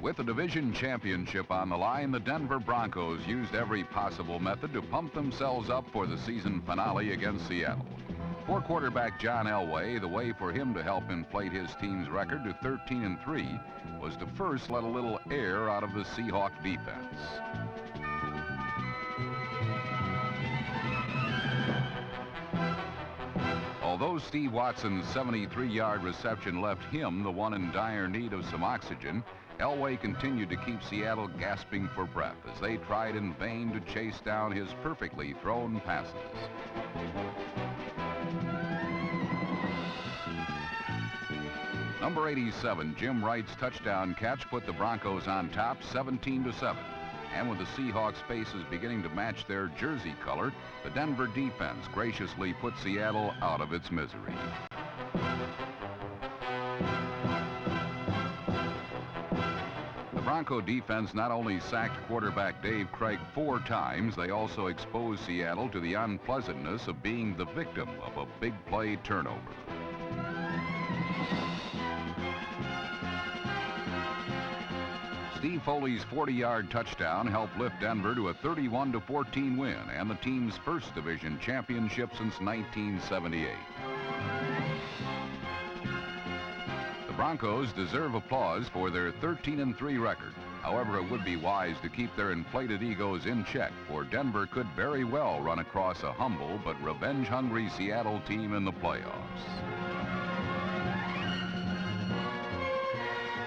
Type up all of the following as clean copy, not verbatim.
With the division championship on the line, the Denver Broncos used every possible method to pump themselves up for the season finale against Seattle. For quarterback John Elway, the way for him to help inflate his team's record to 13-3 was to first let a little air out of the Seahawk defense. Although Steve Watson's 73-yard reception left him the one in dire need of some oxygen, Elway continued to keep Seattle gasping for breath as they tried in vain to chase down his perfectly thrown passes. Number 87, Jim Wright's touchdown catch put the Broncos on top 17-7. And with the Seahawks' faces beginning to match their jersey color, the Denver defense graciously put Seattle out of its misery. The Bronco defense not only sacked quarterback Dave Craig 4 times, they also exposed Seattle to the unpleasantness of being the victim of a big play turnover. Steve Foley's 40-yard touchdown helped lift Denver to a 31-14 win and the team's first division championship since 1978. The Broncos deserve applause for their 13-3 record. However, it would be wise to keep their inflated egos in check, for Denver could very well run across a humble but revenge-hungry Seattle team in the playoffs.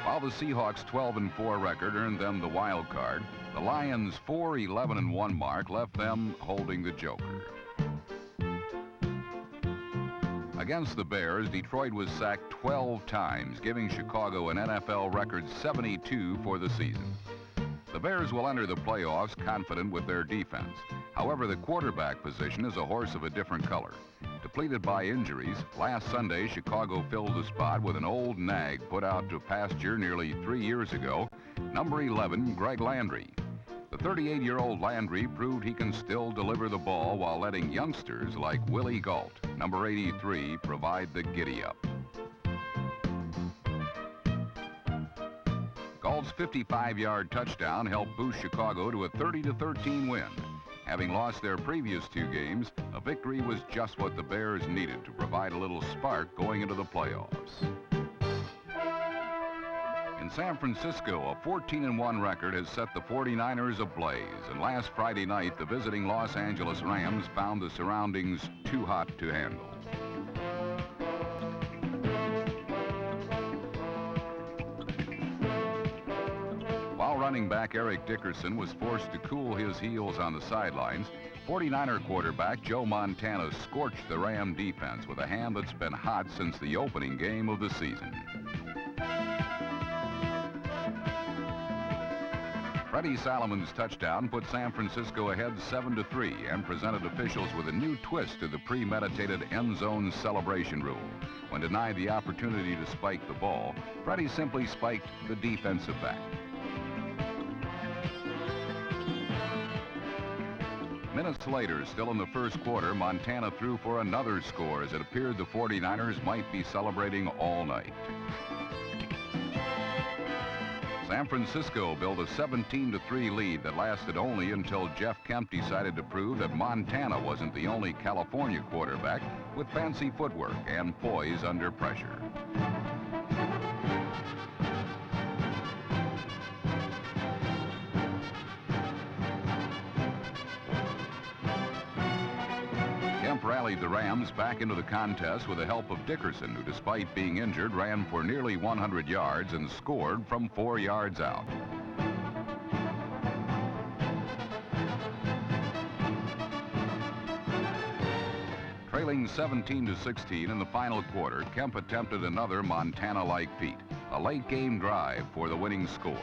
While the Seahawks' 12-4 record earned them the wild card, the Lions' 4-11-1 mark left them holding the Joker. Against the Bears, Detroit was sacked 12 times, giving Chicago an NFL record 72 for the season. The Bears will enter the playoffs confident with their defense. However, the quarterback position is a horse of a different color. Depleted by injuries, last Sunday, Chicago filled the spot with an old nag put out to pasture nearly 3 years ago, number 11, Greg Landry. The 38-year-old Landry proved he can still deliver the ball while letting youngsters like Willie Gault, number 83, provide the giddy-up. Gault's 55-yard touchdown helped boost Chicago to a 30-13 win. Having lost their previous 2 games, a victory was just what the Bears needed to provide a little spark going into the playoffs. In San Francisco, a 14-1 record has set the 49ers ablaze, and last Friday night, the visiting Los Angeles Rams found the surroundings too hot to handle. Running back Eric Dickerson was forced to cool his heels on the sidelines. 49er quarterback Joe Montana scorched the Ram defense with a hand that's been hot since the opening game of the season. Freddie Solomon's touchdown put San Francisco ahead 7-3 and presented officials with a new twist to the premeditated end zone celebration rule. When denied the opportunity to spike the ball, Freddie simply spiked the defensive back. Minutes later, still in the first quarter, Montana threw for another score as it appeared the 49ers might be celebrating all night. San Francisco built a 17-3 lead that lasted only until Jeff Kemp decided to prove that Montana wasn't the only California quarterback with fancy footwork and poise under pressure. Rallied the Rams back into the contest with the help of Dickerson, who, despite being injured, ran for nearly 100 yards and scored from 4 yards out. Trailing 17-16 in the final quarter, Kemp attempted another Montana-like feat, a late-game drive for the winning score.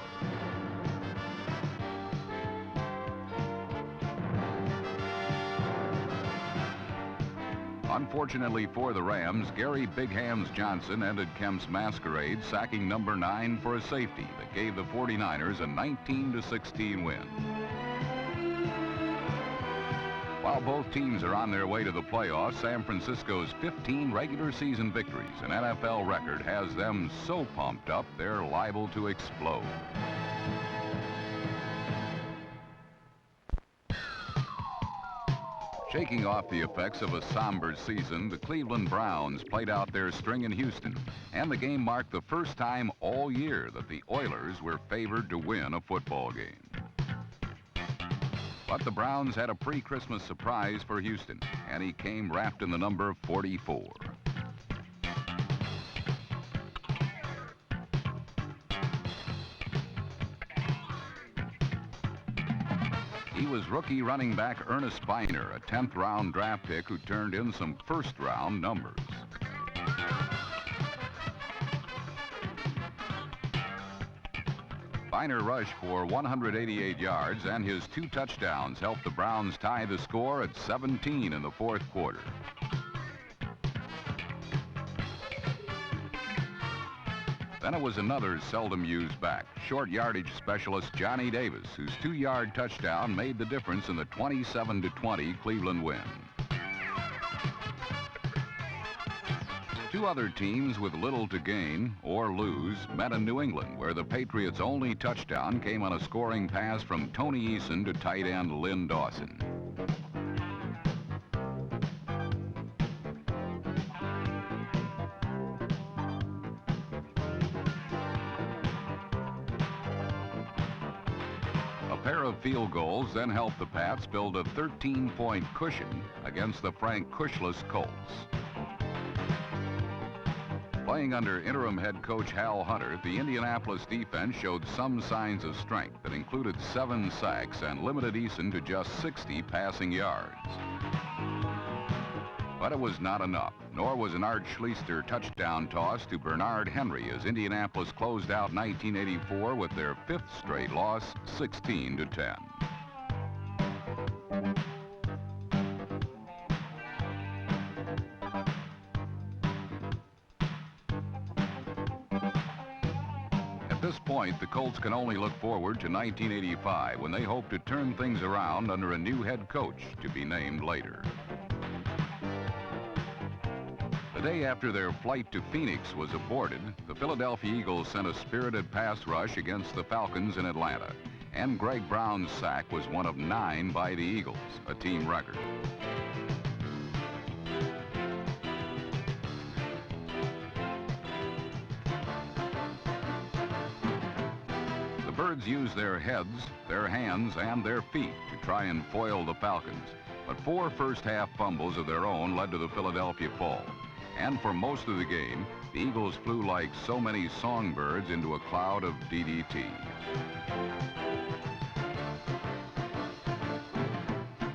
Unfortunately for the Rams, Gary Big Hands Johnson ended Kemp's masquerade, sacking number 9 for a safety that gave the 49ers a 19-16 win. While both teams are on their way to the playoffs, San Francisco's 15 regular season victories, an NFL record, has them so pumped up they're liable to explode. Shaking off the effects of a somber season, the Cleveland Browns played out their string in Houston, and the game marked the first time all year that the Oilers were favored to win a football game. But the Browns had a pre-Christmas surprise for Houston, and he came wrapped in the number 44. He was rookie running back Ernest Biner, a 10th round draft pick who turned in some first round numbers. Biner rushed for 188 yards, and his 2 touchdowns helped the Browns tie the score at 17 in the fourth quarter. Then it was another seldom used back, short yardage specialist Johnny Davis, whose 2-yard touchdown made the difference in the 27-20 Cleveland win. Two other teams with little to gain or lose met in New England, where the Patriots' only touchdown came on a scoring pass from Tony Eason to tight end Lynn Dawson. A pair of field goals then helped the Pats build a 13-point cushion against the Frank Kushless Colts. Playing under interim head coach Hal Hunter, the Indianapolis defense showed some signs of strength that included 7 sacks and limited Eason to just 60 passing yards. But it was not enough, nor was an Art Schlichter touchdown toss to Bernard Henry as Indianapolis closed out 1984 with their 5th straight loss, 16-10. At this point, the Colts can only look forward to 1985, when they hope to turn things around under a new head coach to be named later. The day after their flight to Phoenix was aborted, the Philadelphia Eagles sent a spirited pass rush against the Falcons in Atlanta, and Greg Brown's sack was one of 9 by the Eagles, a team record. The Birds used their heads, their hands, and their feet to try and foil the Falcons, but 4 first-half fumbles of their own led to the Philadelphia fall. And for most of the game, the Eagles flew like so many songbirds into a cloud of DDT.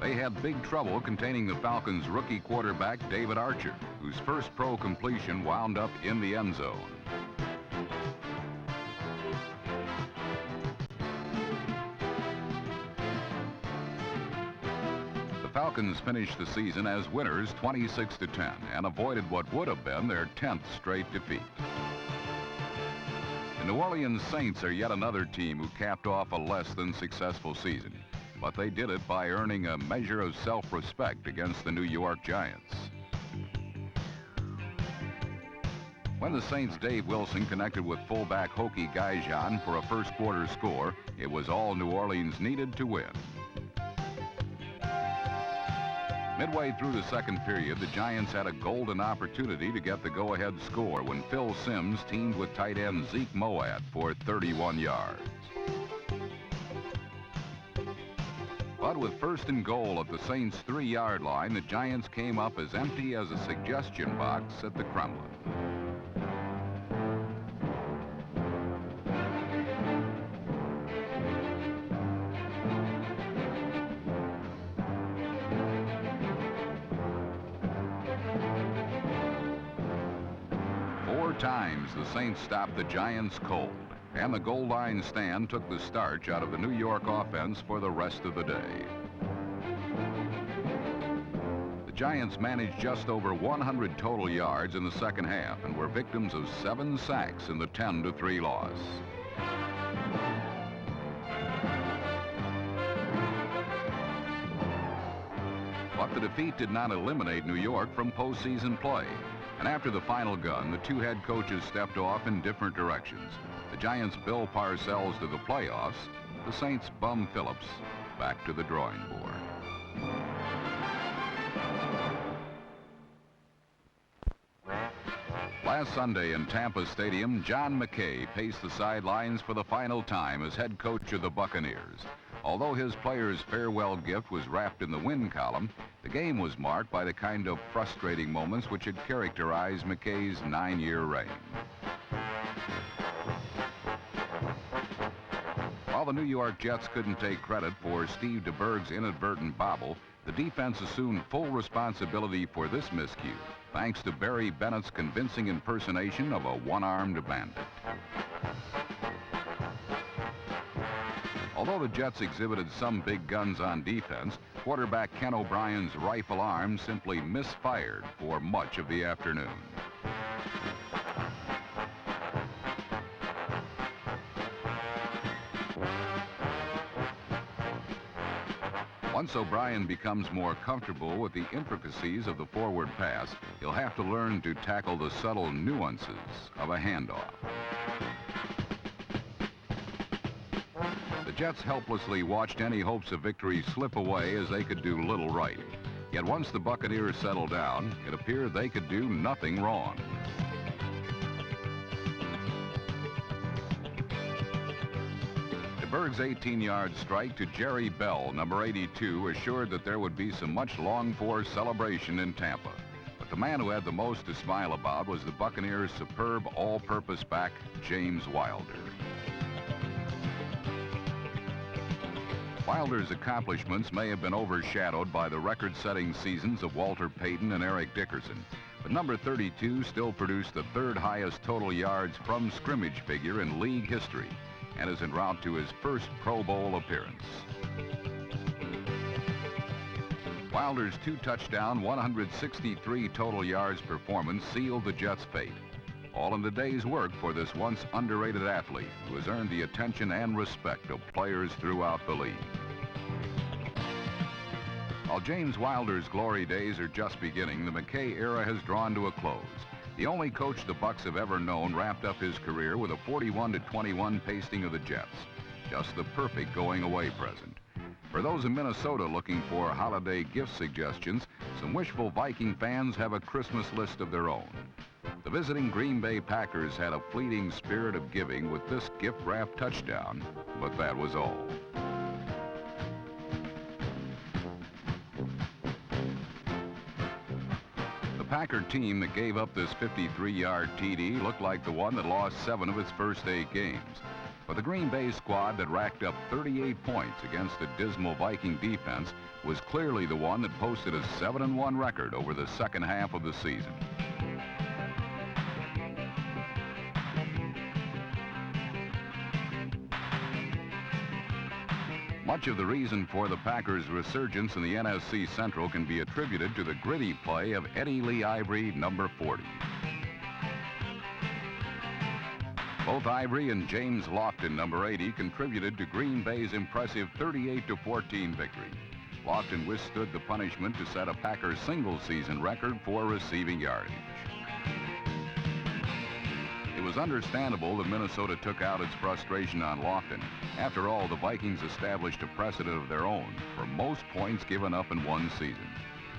They had big trouble containing the Falcons' rookie quarterback, David Archer, whose first pro completion wound up in the end zone. The Falcons finished the season as winners 26-10 and avoided what would have been their 10th straight defeat. The New Orleans Saints are yet another team who capped off a less than successful season, but they did it by earning a measure of self-respect against the New York Giants. When the Saints' Dave Wilson connected with fullback Hokie Gaijan for a first-quarter score, it was all New Orleans needed to win. Midway through the second period, the Giants had a golden opportunity to get the go-ahead score when Phil Simms teamed with tight end Zeke Moat for 31 yards. But with first and goal at the Saints' 3-yard line, the Giants came up as empty as a suggestion box at the Kremlin. Times the Saints stopped the Giants cold, and the goal line stand took the starch out of the New York offense for the rest of the day. The Giants managed just over 100 total yards in the second half and were victims of 7 sacks in the 10-3 loss. But the defeat did not eliminate New York from postseason play. And after the final gun, the two head coaches stepped off in different directions. The Giants' Bill Parcells to the playoffs, the Saints' Bum Phillips back to the drawing board. Last Sunday in Tampa Stadium, John McKay paced the sidelines for the final time as head coach of the Buccaneers. Although his players' farewell gift was wrapped in the win column, the game was marked by the kind of frustrating moments which had characterized McKay's 9-year reign. While the New York Jets couldn't take credit for Steve DeBerg's inadvertent bobble, the defense assumed full responsibility for this miscue, thanks to Barry Bennett's convincing impersonation of a one-armed bandit. Although the Jets exhibited some big guns on defense, quarterback Ken O'Brien's rifle arm simply misfired for much of the afternoon. Once O'Brien becomes more comfortable with the intricacies of the forward pass, he'll have to learn to tackle the subtle nuances of a handoff. The Jets helplessly watched any hopes of victory slip away as they could do little right. Yet once the Buccaneers settled down, it appeared they could do nothing wrong. DeBerg's 18-yard strike to Jerry Bell, number 82, assured that there would be some much longed-for celebration in Tampa. But the man who had the most to smile about was the Buccaneers' superb all-purpose back, James Wilder. Wilder's accomplishments may have been overshadowed by the record-setting seasons of Walter Payton and Eric Dickerson, but number 32 still produced the third highest total yards from scrimmage figure in league history and is en route to his first Pro Bowl appearance. Wilder's two-touchdown, 163 total yards performance sealed the Jets' fate, all in the day's work for this once underrated athlete who has earned the attention and respect of players throughout the league. While James Wilder's glory days are just beginning, the McKay era has drawn to a close. The only coach the Bucs have ever known wrapped up his career with a 41-21 pasting of the Jets. Just the perfect going-away present. For those in Minnesota looking for holiday gift suggestions, some wishful Viking fans have a Christmas list of their own. The visiting Green Bay Packers had a fleeting spirit of giving with this gift-wrapped touchdown, but that was all. The Packer team that gave up this 53-yard TD looked like the one that lost 7 of its first 8 games. But the Green Bay squad that racked up 38 points against the dismal Viking defense was clearly the one that posted a 7-1 record over the second half of the season. Much of the reason for the Packers' resurgence in the NFC Central can be attributed to the gritty play of Eddie Lee Ivory, number 40. Both Ivory and James Lofton, number 80, contributed to Green Bay's impressive 38-14 victory. Lofton withstood the punishment to set a Packers single-season record for receiving yardage. It was understandable that Minnesota took out its frustration on Lofton. After all, the Vikings established a precedent of their own for most points given up in one season.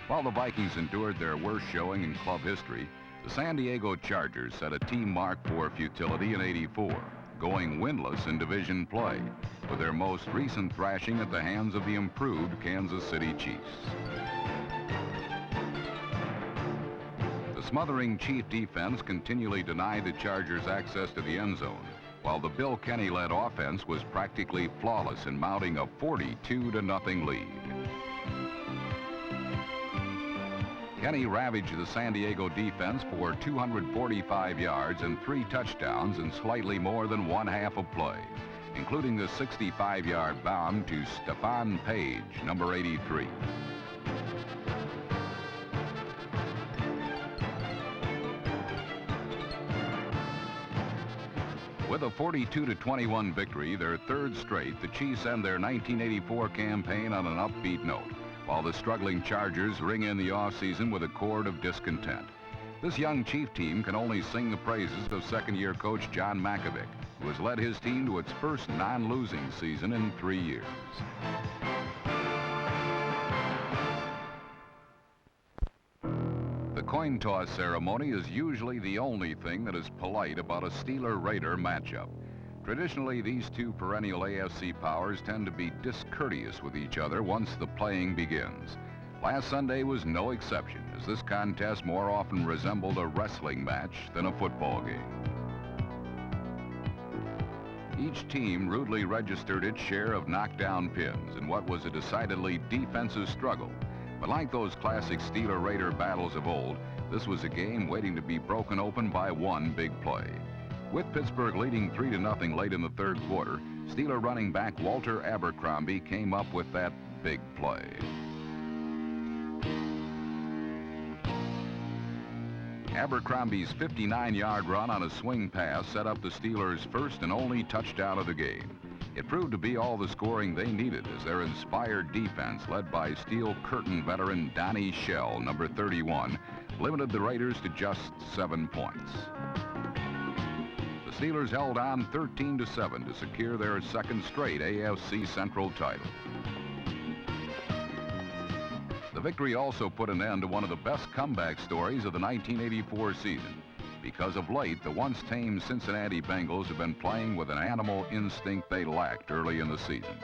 While the Vikings endured their worst showing in club history, the San Diego Chargers set a team mark for futility in '84, going winless in division play, with their most recent thrashing at the hands of the improved Kansas City Chiefs. The smothering Chief defense continually denied the Chargers access to the end zone, while the Bill Kenny-led offense was practically flawless in mounting a 42-0 lead. Kenny ravaged the San Diego defense for 245 yards and 3 touchdowns in slightly more than one half of play, including the 65-yard bomb to Stephon Page, number 83. With a 42-21 victory, their third straight, the Chiefs end their 1984 campaign on an upbeat note. while the struggling Chargers ring in the offseason with a chord of discontent. This young Chief team can only sing the praises of second-year coach John Mackovic, who has led his team to its first non-losing season in 3 years. The coin toss ceremony is usually the only thing that is polite about a Steeler-Raider matchup. Traditionally, these two perennial AFC powers tend to be discourteous with each other once the playing begins. Last Sunday was no exception, as this contest more often resembled a wrestling match than a football game. Each team rudely registered its share of knockdown pins in what was a decidedly defensive struggle. But like those classic Steeler-Raider battles of old, this was a game waiting to be broken open by one big play. With Pittsburgh leading 3-0 late in the third quarter, Steeler running back Walter Abercrombie came up with that big play. Abercrombie's 59-yard run on a swing pass set up the Steelers' first and only touchdown of the game. It proved to be all the scoring they needed as their inspired defense, led by Steel Curtain veteran Donnie Shell, number 31, limited the Raiders to just 7 points. The Steelers held on 13-7 to secure their second straight AFC Central title. The victory also put an end to one of the best comeback stories of the 1984 season. Because of late, the once tame Cincinnati Bengals have been playing with an animal instinct they lacked early in the season.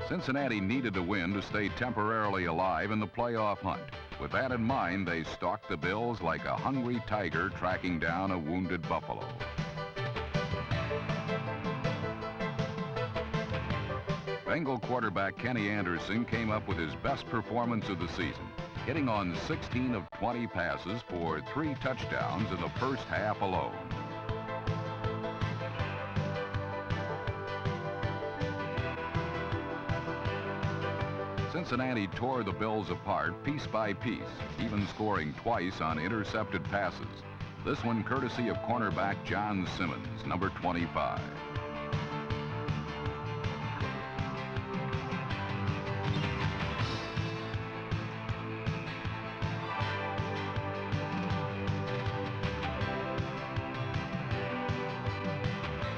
Cincinnati needed to win to stay temporarily alive in the playoff hunt. With that in mind, they stalked the Bills like a hungry tiger tracking down a wounded buffalo. Bengal quarterback Kenny Anderson came up with his best performance of the season, hitting on 16 of 20 passes for 3 touchdowns in the first half alone. Cincinnati tore the Bills apart piece by piece, even scoring twice on intercepted passes. This one courtesy of cornerback John Simmons, number 25.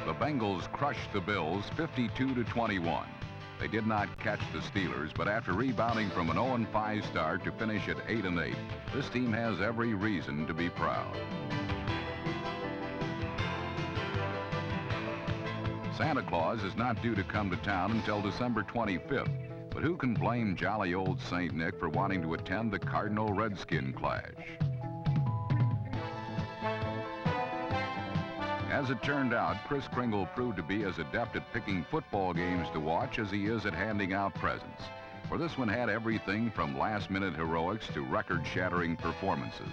The Bengals crushed the Bills 52-21. They did not catch the Steelers, but after rebounding from an 0-5 start to finish at 8-8, this team has every reason to be proud. Santa Claus is not due to come to town until December 25th, but who can blame jolly old St. Nick for wanting to attend the Cardinal-Redskin clash? As it turned out, Kris Kringle proved to be as adept at picking football games to watch as he is at handing out presents. For this one had everything from last-minute heroics to record-shattering performances.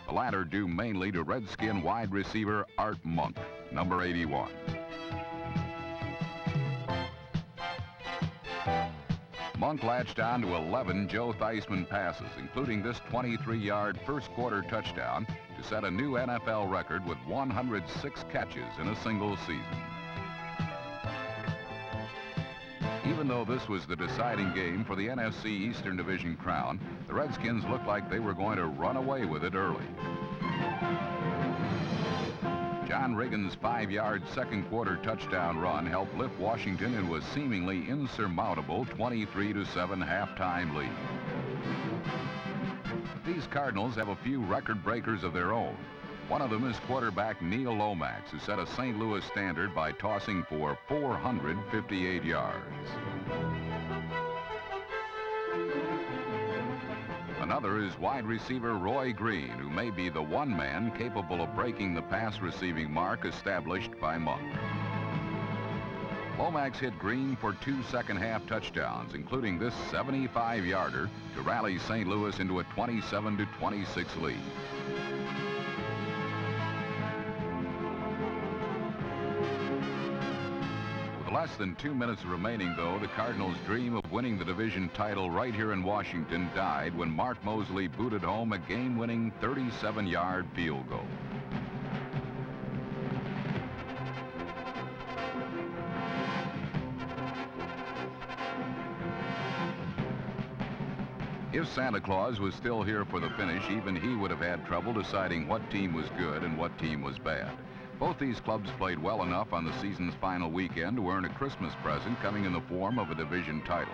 The latter due mainly to Redskin wide receiver Art Monk, number 81. Monk latched on to 11 Joe Theismann passes, including this 23-yard first-quarter touchdown to set a new NFL record with 106 catches in a single season. Even though this was the deciding game for the NFC Eastern Division crown, the Redskins looked like they were going to run away with it early. John Riggins' 5-yard second-quarter touchdown run helped lift Washington into a seemingly insurmountable 23-7 halftime lead. These Cardinals have a few record breakers of their own. One of them is quarterback Neil Lomax, who set a St. Louis standard by tossing for 458 yards. Another is wide receiver Roy Green, who may be the one man capable of breaking the pass-receiving mark established by Monk. Lomax hit Green for 2 second-half touchdowns, including this 75-yarder to rally St. Louis into a 27-26 lead. With less than 2 minutes remaining, though, the Cardinals' dream of winning the division title right here in Washington died when Mark Moseley booted home a game-winning 37-yard field goal. If Santa Claus was still here for the finish, even he would have had trouble deciding what team was good and what team was bad. Both these clubs played well enough on the season's final weekend to earn a Christmas present coming in the form of a division title.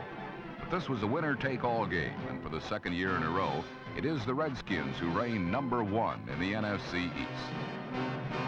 But this was a winner-take-all game, and for the second year in a row, it is the Redskins who reign #1 in the NFC East.